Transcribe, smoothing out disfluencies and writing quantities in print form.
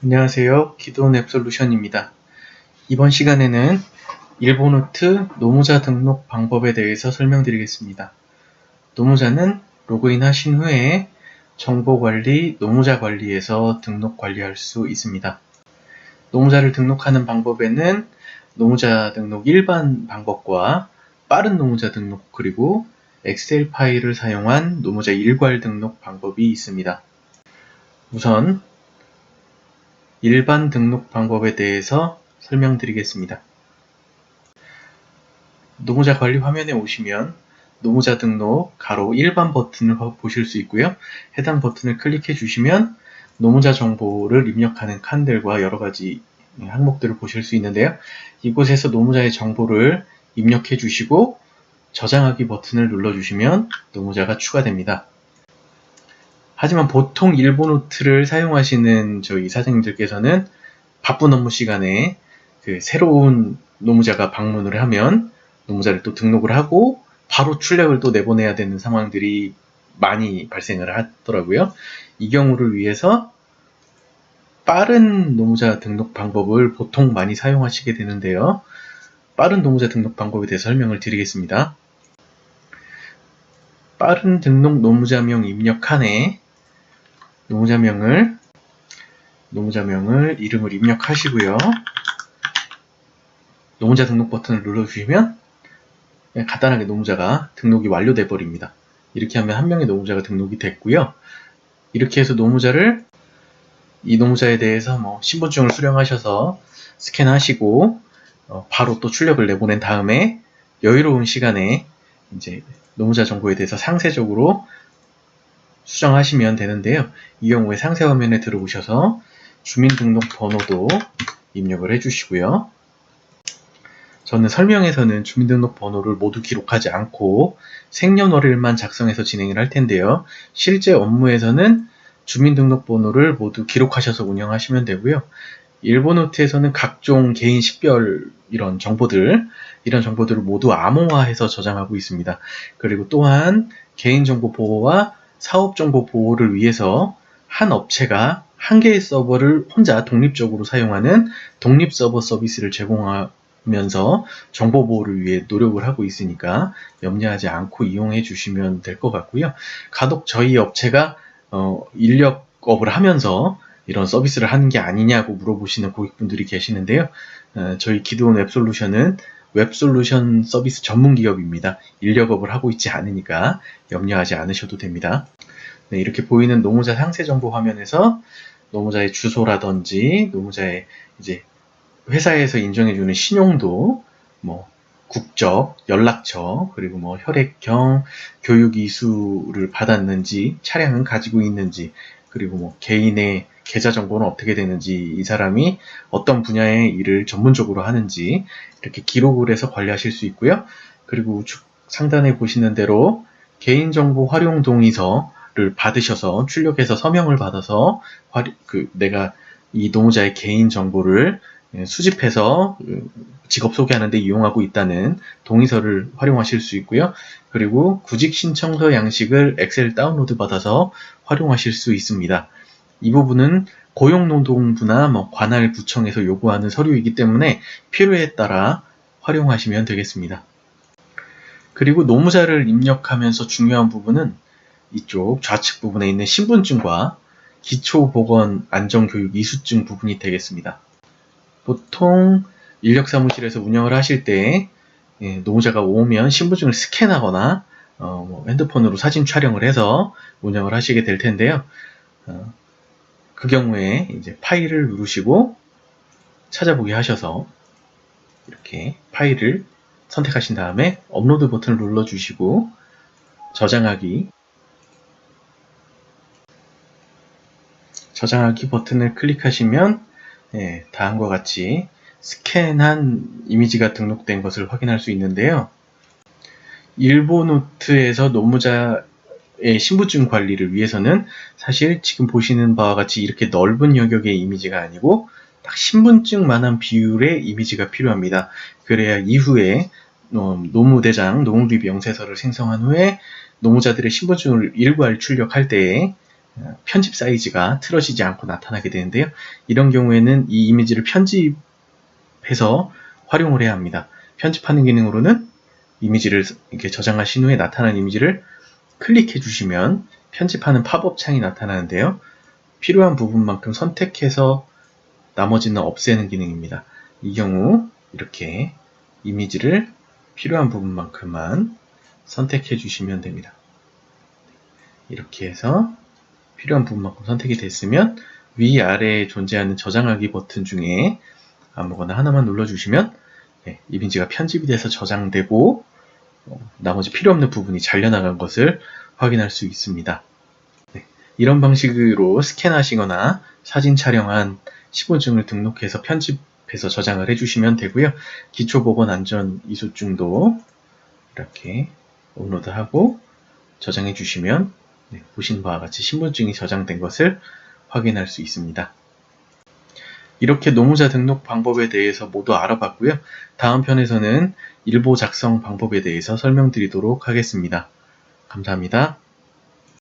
안녕하세요. 기도원 앱솔루션입니다. 이번 시간에는 일본노트 노무자 등록 방법에 대해서 설명드리겠습니다. 노무자는 로그인 하신 후에 정보관리, 노무자 관리에서 등록 관리할 수 있습니다. 노무자를 등록하는 방법에는 노무자 등록 일반 방법과 빠른 노무자 등록 그리고 엑셀 파일을 사용한 노무자 일괄 등록 방법이 있습니다. 우선 일반 등록 방법에 대해서 설명드리겠습니다. 노무자 관리 화면에 오시면 노무자 등록 가로 일반 버튼을 보실 수 있고요. 해당 버튼을 클릭해 주시면 노무자 정보를 입력하는 칸들과 여러가지 항목들을 보실 수 있는데요. 이곳에서 노무자의 정보를 입력해 주시고 저장하기 버튼을 눌러 주시면 노무자가 추가됩니다. 하지만 보통 일본노트를 사용하시는 저희 사장님들께서는 바쁜 업무 시간에 새로운 노무자가 방문을 하면 노무자를 또 등록을 하고 바로 출력을 또 내보내야 되는 상황들이 많이 발생을 하더라고요. 이 경우를 위해서 빠른 노무자 등록 방법을 보통 많이 사용하시게 되는데요. 빠른 노무자 등록 방법에 대해서 설명을 드리겠습니다. 빠른 등록 노무자명 입력칸에 노무자명을 이름을 입력하시고요. 노무자 등록 버튼을 눌러주시면 간단하게 노무자가 등록이 완료돼 버립니다. 이렇게 하면 한 명의 노무자가 등록이 됐고요. 이렇게 해서 이 노무자에 대해서 신분증을 수령하셔서 스캔하시고 바로 또 출력을 내보낸 다음에 여유로운 시간에 이제 노무자 정보에 대해서 상세적으로 수정하시면 되는데요. 이 경우에 상세 화면에 들어오셔서 주민등록번호도 입력을 해주시고요. 저는 설명에서는 주민등록번호를 모두 기록하지 않고 생년월일만 작성해서 진행을 할 텐데요. 실제 업무에서는 주민등록번호를 모두 기록하셔서 운영하시면 되고요. 일본노트에서는 각종 개인 식별 이런 정보들을 모두 암호화해서 저장하고 있습니다. 그리고 또한 개인정보 보호와 사업정보 보호를 위해서 한 업체가 한 개의 서버를 혼자 독립적으로 사용하는 독립서버 서비스를 제공하면서 정보 보호를 위해 노력을 하고 있으니까 염려하지 않고 이용해 주시면 될 것 같고요. 간혹 저희 업체가 인력업을 하면서 이런 서비스를 하는 게 아니냐고 물어보시는 고객분들이 계시는데요. 저희 기도원 웹솔루션은 웹솔루션 서비스 전문 기업입니다. 인력업을 하고 있지 않으니까 염려하지 않으셔도 됩니다. 네, 이렇게 보이는 노무자 상세 정보 화면에서 노무자의 주소라든지 노무자의 이제 회사에서 인정해주는 신용도, 국적, 연락처, 그리고 혈액형, 교육 이수를 받았는지, 차량은 가지고 있는지, 그리고 개인의 계좌 정보는 어떻게 되는지, 이 사람이 어떤 분야의 일을 전문적으로 하는지 이렇게 기록을 해서 관리하실 수 있고요. 그리고 우측 상단에 보시는 대로 개인정보 활용 동의서를 받으셔서 출력해서 서명을 받아서 내가 이 노무자의 개인정보를 수집해서 직업 소개하는 데 이용하고 있다는 동의서를 활용하실 수 있고요. 그리고 구직 신청서 양식을 엑셀 다운로드 받아서 활용하실 수 있습니다. 이 부분은 고용노동부나 관할구청에서 요구하는 서류이기 때문에 필요에 따라 활용하시면 되겠습니다. 그리고 노무자를 입력하면서 중요한 부분은 이쪽 좌측 부분에 있는 신분증과 기초보건안전교육 이수증 부분이 되겠습니다. 보통 인력사무실에서 운영을 하실 때 노무자가 오면 신분증을 스캔하거나 핸드폰으로 사진 촬영을 해서 운영을 하시게 될 텐데요. 그 경우에 이제 파일을 누르시고 찾아보기 하셔서 이렇게 파일을 선택하신 다음에 업로드 버튼을 눌러주시고 저장하기 버튼을 클릭하시면 다음과 같이 스캔한 이미지가 등록된 것을 확인할 수 있는데요. 일본노트에서 노무자의 신분증 관리를 위해서는 사실 지금 보시는 바와 같이 이렇게 넓은 영역의 이미지가 아니고 딱 신분증만한 비율의 이미지가 필요합니다. 그래야 이후에 노무대장, 노무비 명세서를 생성한 후에 노무자들의 신분증을 일괄 출력할 때에 편집 사이즈가 틀어지지 않고 나타나게 되는데요. 이런 경우에는 이 이미지를 편집해서 활용을 해야 합니다. 편집하는 기능으로는 이미지를 이렇게 저장하신 후에 나타난 이미지를 클릭해 주시면 편집하는 팝업 창이 나타나는데요. 필요한 부분만큼 선택해서 나머지는 없애는 기능입니다. 이 경우 이렇게 이미지를 필요한 부분만큼만 선택해 주시면 됩니다. 이렇게 해서 필요한 부분만큼 선택이 됐으면 위아래에 존재하는 저장하기 버튼 중에 아무거나 하나만 눌러주시면 이미지가 편집이 돼서 저장되고 나머지 필요 없는 부분이 잘려나간 것을 확인할 수 있습니다. 이런 방식으로 스캔하시거나 사진 촬영한 신분증을 등록해서 편집해서 저장을 해주시면 되고요. 기초보건안전이수증도 이렇게 업로드하고 저장해 주시면 보시는 바와 같이 신분증이 저장된 것을 확인할 수 있습니다. 이렇게 노무자 등록 방법에 대해서 모두 알아봤고요. 다음 편에서는 일보 작성 방법에 대해서 설명드리도록 하겠습니다. 감사합니다.